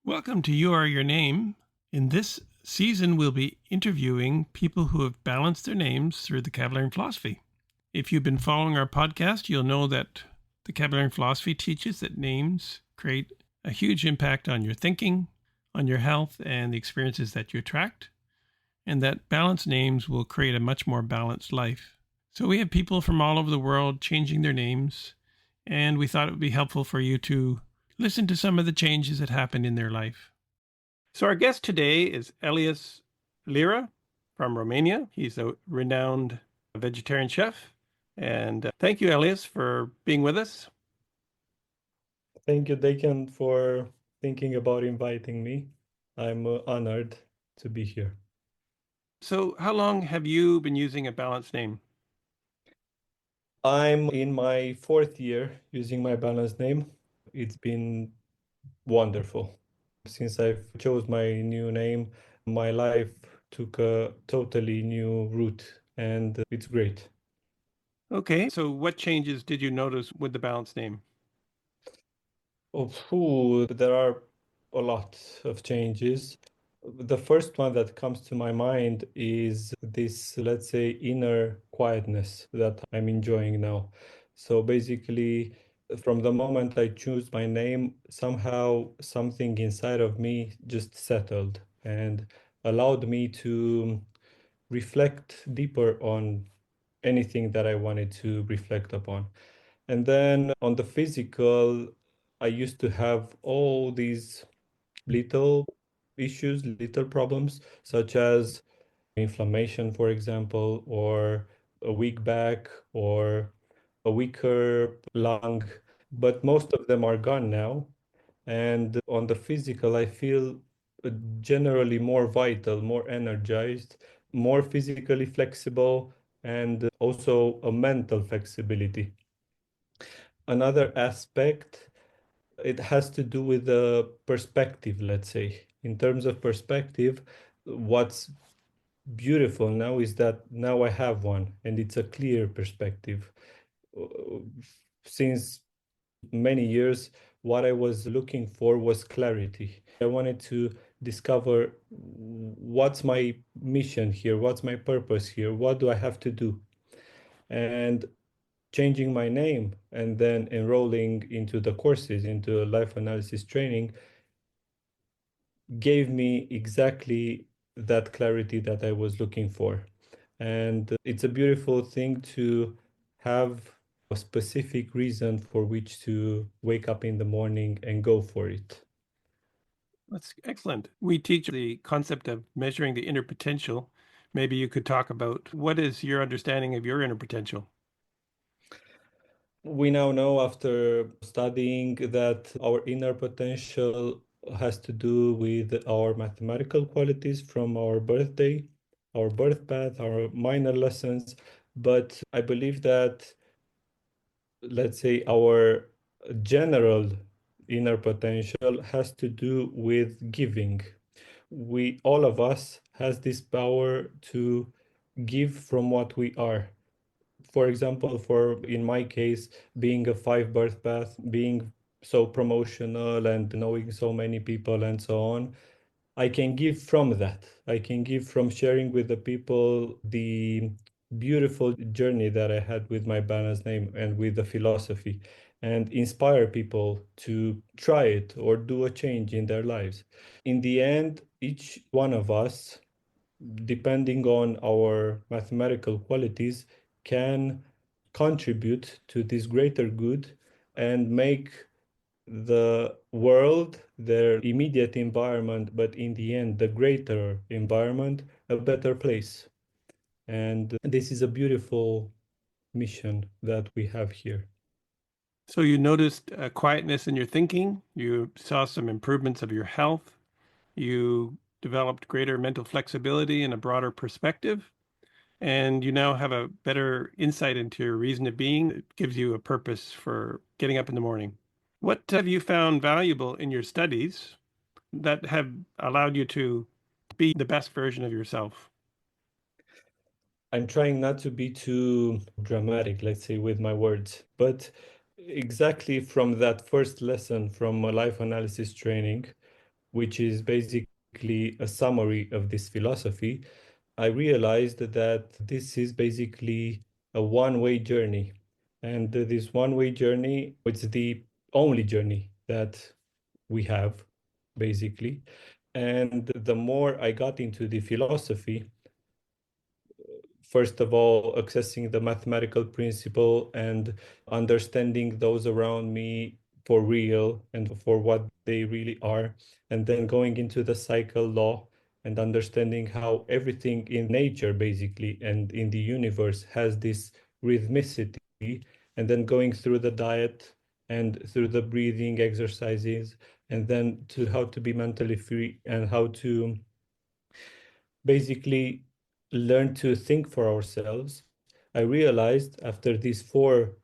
Welcome to You Are Your Name. In this season, we'll be interviewing people who have balanced their names through the Kabbalion philosophy. If you've been following our podcast, you'll know that the Kabbalion philosophy teaches that names create a huge impact on your thinking, on your health, and the experiences that you attract, and that balanced names will create a much more balanced life. So we have people from all over the world changing their names, and we thought it would be helpful for you to listen to some of the changes that happened in their life. So our guest today is Elyas Leira from Romania. He's a renowned vegetarian chef. And thank you, Elyas, for being with us. Thank you, Dakin, for thinking about inviting me. I'm honored to be here. So how long have you been using a balanced name? I'm in my 4th year using my balanced name. It's been wonderful. Since I've chose my new name, my life took a totally new route, and it's great. Okay, so what changes did you notice with the balanced name? There are a lot of changes. The first one that comes to my mind is this, let's say, inner quietness that I'm enjoying now. So basically, from the moment I choose my name, somehow something inside of me just settled and allowed me to reflect deeper on anything that I wanted to reflect upon. And then on the physical, I used to have all these little issues, little problems, such as inflammation, for example, or a weak back or a weaker lung. But most of them are gone now. And on the physical, I feel generally more vital, more energized, more physically flexible, and also a mental flexibility. Another aspect, it has to do with the perspective, let's say. In terms of perspective, what's beautiful now is that now I have one and it's a clear perspective. Uh, Since many years, what I was looking for was clarity. I wanted to discover what's my mission here, what's my purpose here, what do I have to do? And changing my name and then enrolling into the courses, into life analysis training, gave me exactly that clarity that I was looking for. And it's a beautiful thing to have a specific reason for which to wake up in the morning and go for it. That's excellent. We teach the concept of measuring the inner potential. Maybe you could talk about what is your understanding of your inner potential? We now know after studying that our inner potential has to do with our mathematical qualities from our birthday, our birth path, our minor lessons. But I believe that, let's say, our general inner potential has to do with giving. We, all of us, has this power to give from what we are. For example, for in my case, being a 5 birth path, being so promotional and knowing so many people and so on, I can give from that. I can give from sharing with the people the beautiful journey that I had with my balanced name and with the philosophy, and inspire people to try it or do a change in their lives. In the end, each one of us, depending on our mathematical qualities, can contribute to this greater good and make the world, their immediate environment, but in the end, the greater environment, a better place. And this is a beautiful mission that we have here. So you noticed a quietness in your thinking. You saw some improvements of your health. You developed greater mental flexibility and a broader perspective. And you now have a better insight into your reason of being. It gives you a purpose for getting up in the morning. What have you found valuable in your studies that have allowed you to be the best version of yourself? I'm trying not to be too dramatic, let's say, with my words, but exactly from that first lesson from a life analysis training, which is basically a summary of this philosophy, I realized that this is basically a one-way journey. And this one-way journey, it's the only journey that we have, basically. And the more I got into the philosophy, first of all, accessing the mathematical principle and understanding those around me for real and for what they really are, and then going into the cycle law and understanding how everything in nature, basically, and in the universe has this rhythmicity, and then going through the diet and through the breathing exercises, and then to how to be mentally free and how to basically learn to think for ourselves. I realized after these four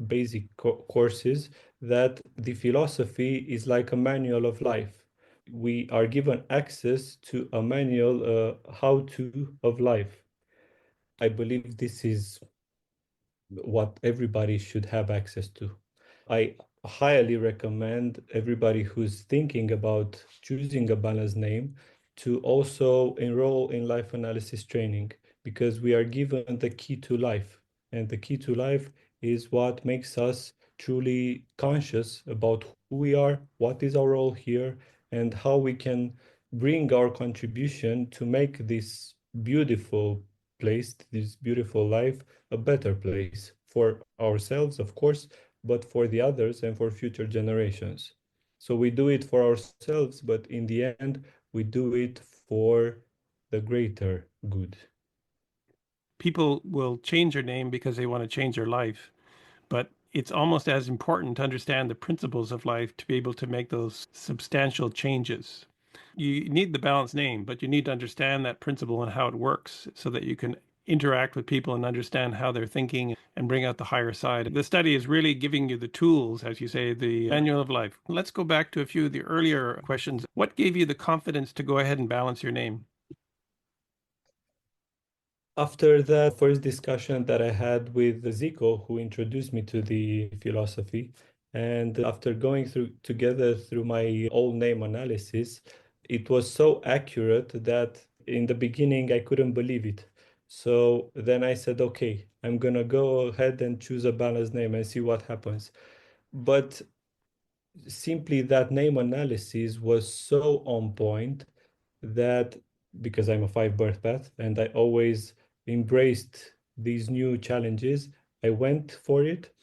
basic courses that the philosophy is like a manual of life. We are given access to a manual, how to of life. I believe this is what everybody should have access to. I highly recommend everybody who's thinking about choosing a balanced name to also enroll in life analysis training, because we are given the key to life. And the key to life is what makes us truly conscious about who we are, what is our role here, and how we can bring our contribution to make this beautiful place, this beautiful life, a better place for ourselves, of course, but for the others and for future generations. So we do it for ourselves, but in the end, we do it for the greater good. People will change their name because they want to change their life, but it's almost as important to understand the principles of life to be able to make those substantial changes. You need the balanced name, but you need to understand that principle and how it works so that you can interact with people and understand how they're thinking and bring out the higher side. The study is really giving you the tools, as you say, the manual of life. Let's go back to a few of the earlier questions. What gave you the confidence to go ahead and balance your name? After that first discussion that I had with Zico, who introduced me to the philosophy, and after going through together through my old name analysis, it was so accurate that in the beginning I couldn't believe it. So then I said, okay, I'm gonna go ahead and choose a balanced name and see what happens. But simply that name analysis was so on point that, because I'm a five birth path and I always embraced these new challenges, I went for it,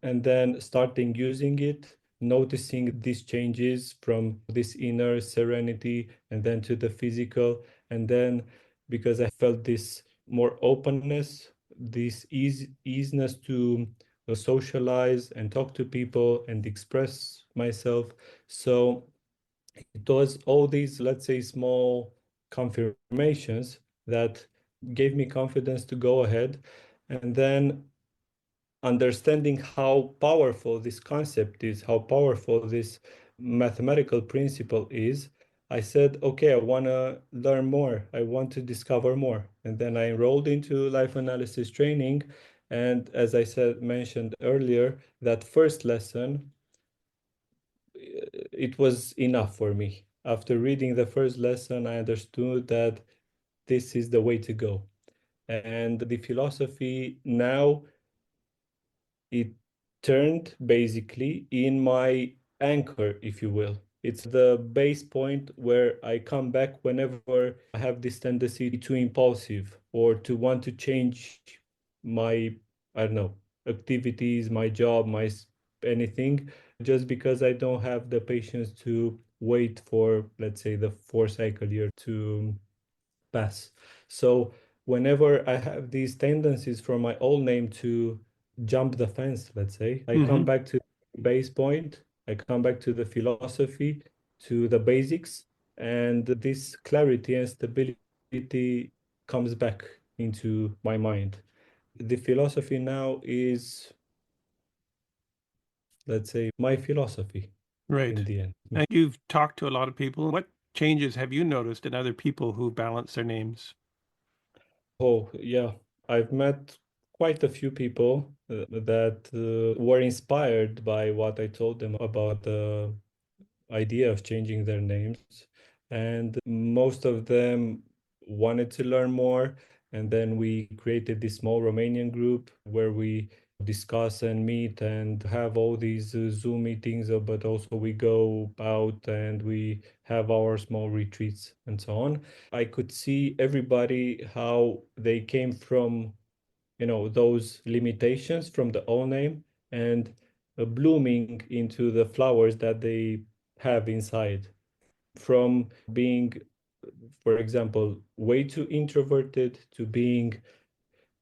and then starting using it, noticing these changes from this inner serenity and then to the physical. And then because I felt this more openness, this easiness to socialize and talk to people and express myself. So it was all these, let's say, small confirmations that gave me confidence to go ahead. And then understanding how powerful this concept is, how powerful this mathematical principle is, I said, okay, I want to learn more. I want to discover more. And then I enrolled into life analysis training. And as I said, mentioned earlier, that first lesson, it was enough for me. After reading the first lesson, I understood that this is the way to go. And the philosophy now, it turned basically in my anchor, if you will. It's the base point where I come back whenever I have this tendency to impulsive or to want to change my, I don't know, activities, my job, anything, just because I don't have the patience to wait for, let's say, the 4 cycle year to pass. So whenever I have these tendencies from my old name to jump the fence, let's say, I come back to the base point, I come back to the philosophy, to the basics, and this clarity and stability comes back into my mind. The philosophy now is, let's say, my philosophy Right. in the end. And you've talked to a lot of people. What changes have you noticed in other people who balance their names? Oh, yeah. I've met quite a few people that were inspired by what I told them about idea of changing their names, and most of them wanted to learn more. And then we created this small Romanian group where we discuss and meet and have all these Zoom meetings, but also we go out and we have our small retreats and so on. I could see everybody how they came from, those limitations from the old name, and blooming into the flowers that they have inside, from being, for example, way too introverted to being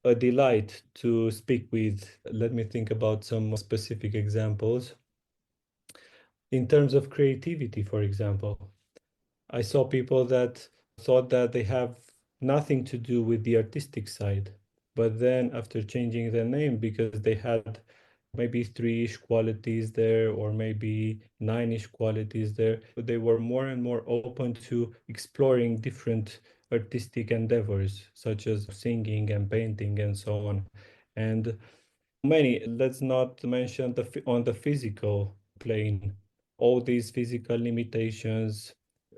a delight to speak with. Let me think about some specific examples. In terms of creativity, for example, I saw people that thought that they have nothing to do with the artistic side, but then after changing their name, because they had maybe three-ish qualities there, or maybe nine-ish qualities there, they were more and more open to exploring different artistic endeavors, such as singing and painting and so on. And many, let's not mention on the physical plane, all these physical limitations.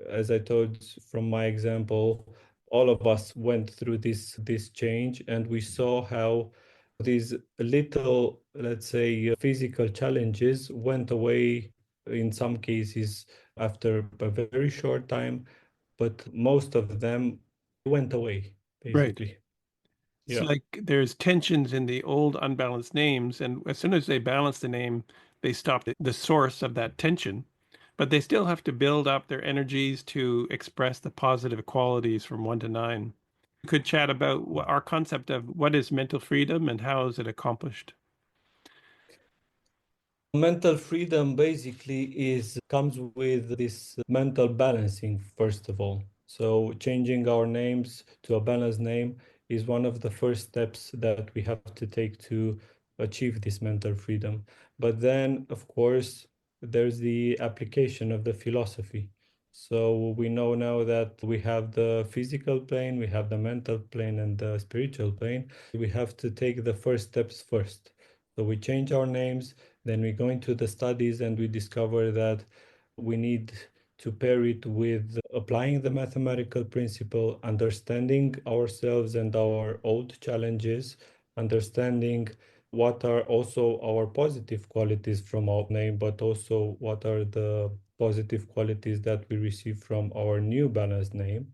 As I told from my example, all of us went through this change, and we saw how these little, let's say, physical challenges went away in some cases after a very short time, but most of them went away, Right. basically. It's Yeah. like there's tensions in the old unbalanced names, and as soon as they balance the name, they stop the source of that tension. But they still have to build up their energies to express the positive qualities from 1 to 9. We could chat about our concept of what is mental freedom and how is it accomplished. Mental freedom basically is comes with this mental balancing, first of all. So changing our names to a balanced name is one of the first steps that we have to take to achieve this mental freedom. But then, of course, there's the application of the philosophy. So we know now that we have the physical plane, we have the mental plane, and the spiritual plane. We have to take the first steps first. So we change our names, then we go into the studies and we discover that we need to pair it with applying the mathematical principle, understanding ourselves and our old challenges, understanding what are also our positive qualities from our name, but also what are the positive qualities that we receive from our new balanced name,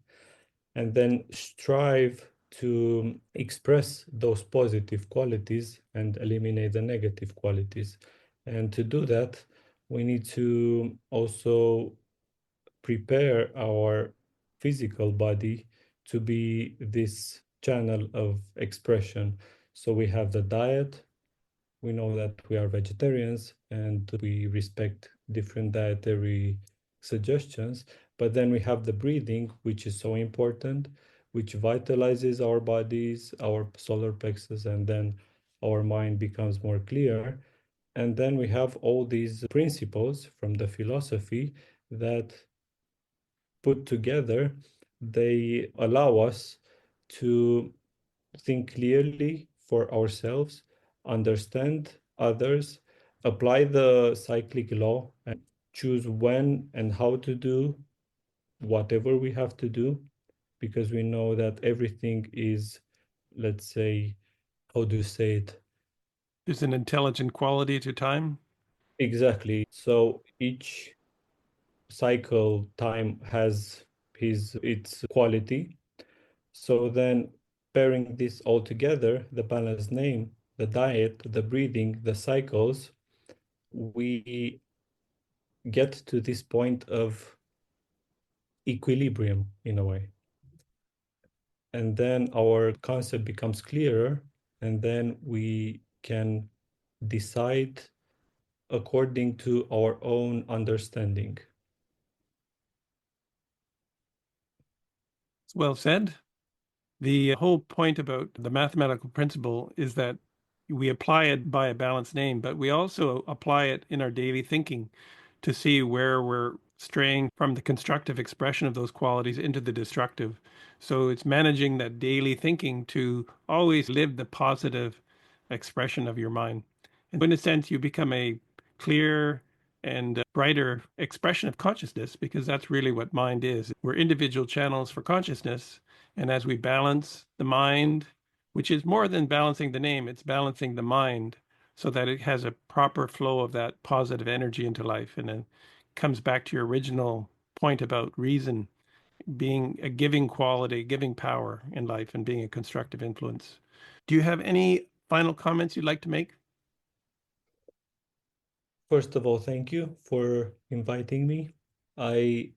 and then strive to express those positive qualities and eliminate the negative qualities. And to do that, we need to also prepare our physical body to be this channel of expression. So we have the diet. We know that we are vegetarians and we respect different dietary suggestions. But then we have the breathing, which is so important, which vitalizes our bodies, our solar plexus, and then our mind becomes more clear. And then we have all these principles from the philosophy that put together, they allow us to think clearly for ourselves, understand others, apply the cyclic law, and choose when and how to do whatever we have to do, because we know that everything is, let's say, how do you say it? There's an intelligent quality to time. Exactly. So each cycle time has its quality. So then pairing this all together, the balanced name, the diet, the breathing, the cycles, we get to this point of equilibrium in a way. And then our concept becomes clearer, and then we can decide according to our own understanding. Well said. The whole point about the mathematical principle is that we apply it by a balanced name, but we also apply it in our daily thinking to see where we're straying from the constructive expression of those qualities into the destructive. So it's managing that daily thinking to always live the positive expression of your mind. And in a sense, you become a clear and brighter expression of consciousness, because that's really what mind is. We're individual channels for consciousness. And as we balance the mind, which is more than balancing the name, it's balancing the mind so that it has a proper flow of that positive energy into life. And it comes back to your original point about reason being a giving quality, giving power in life, and being a constructive influence. Do you have any final comments you'd like to make? First of all, thank you for inviting me. I,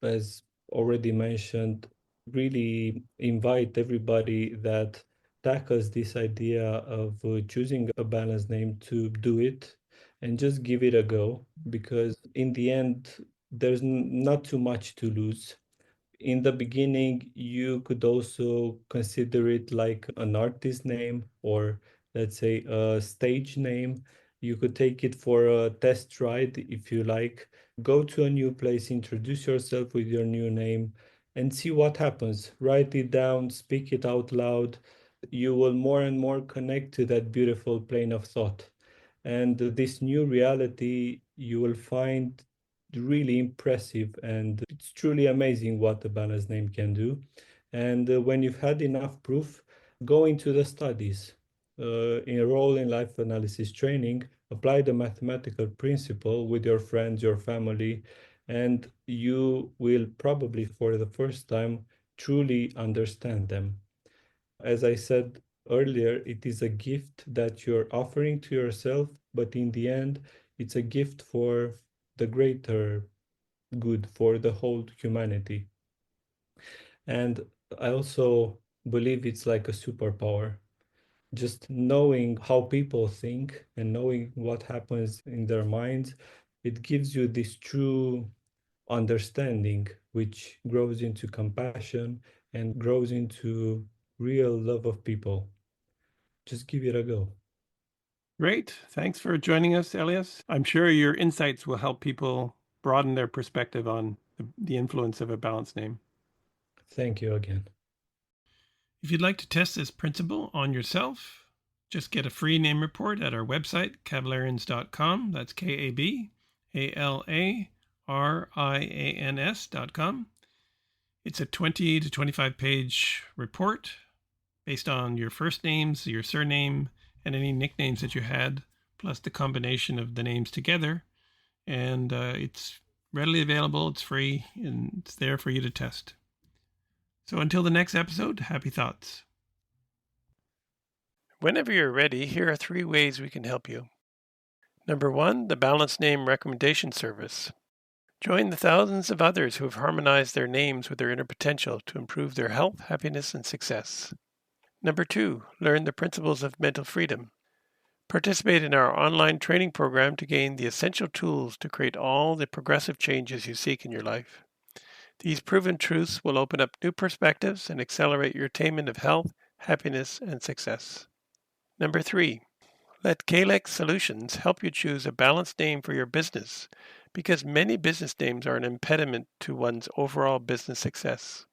as already mentioned, really invite everybody that tackles this idea of choosing a balanced name to do it and just give it a go, because in the end, there's not too much to lose. In the beginning, you could also consider it like an artist name, or let's say a stage name. You could take it for a test ride if you like. Go to a new place, introduce yourself with your new name, and see what happens. Write it down, speak it out loud. You will more and more connect to that beautiful plane of thought. And this new reality you will find really impressive, and it's truly amazing what the balance name can do. And when you've had enough proof, go into the studies, enroll in life analysis training, apply the mathematical principle with your friends, your family, and you will probably for the first time truly understand them. As I said earlier, it is a gift that you're offering to yourself, but in the end, it's a gift for the greater good, for the whole humanity. And I also believe it's like a superpower. Just knowing how people think and knowing what happens in their minds, it gives you this true understanding, which grows into compassion and grows into real love of people. Just give it a go. Great. Thanks for joining us, Elyas. I'm sure your insights will help people broaden their perspective on the influence of a balanced name. Thank you again. If you'd like to test this principle on yourself, just get a free name report at our website, kabalarians.com. That's KABALARIANS.com. It's a 20 to 25 page report based on your first names, your surname, and any nicknames that you had, plus the combination of the names together. And it's readily available, it's free, and it's there for you to test. So until the next episode, happy thoughts. Whenever you're ready, here are 3 ways we can help you. Number 1, the Balanced Name Recommendation Service. Join the thousands of others who have harmonized their names with their inner potential to improve their health, happiness, and success. Number 2, learn the principles of mental freedom. Participate in our online training program to gain the essential tools to create all the progressive changes you seek in your life. These proven truths will open up new perspectives and accelerate your attainment of health, happiness, and success. Number 3, let Kalex Solutions help you choose a balanced name for your business, because many business names are an impediment to one's overall business success.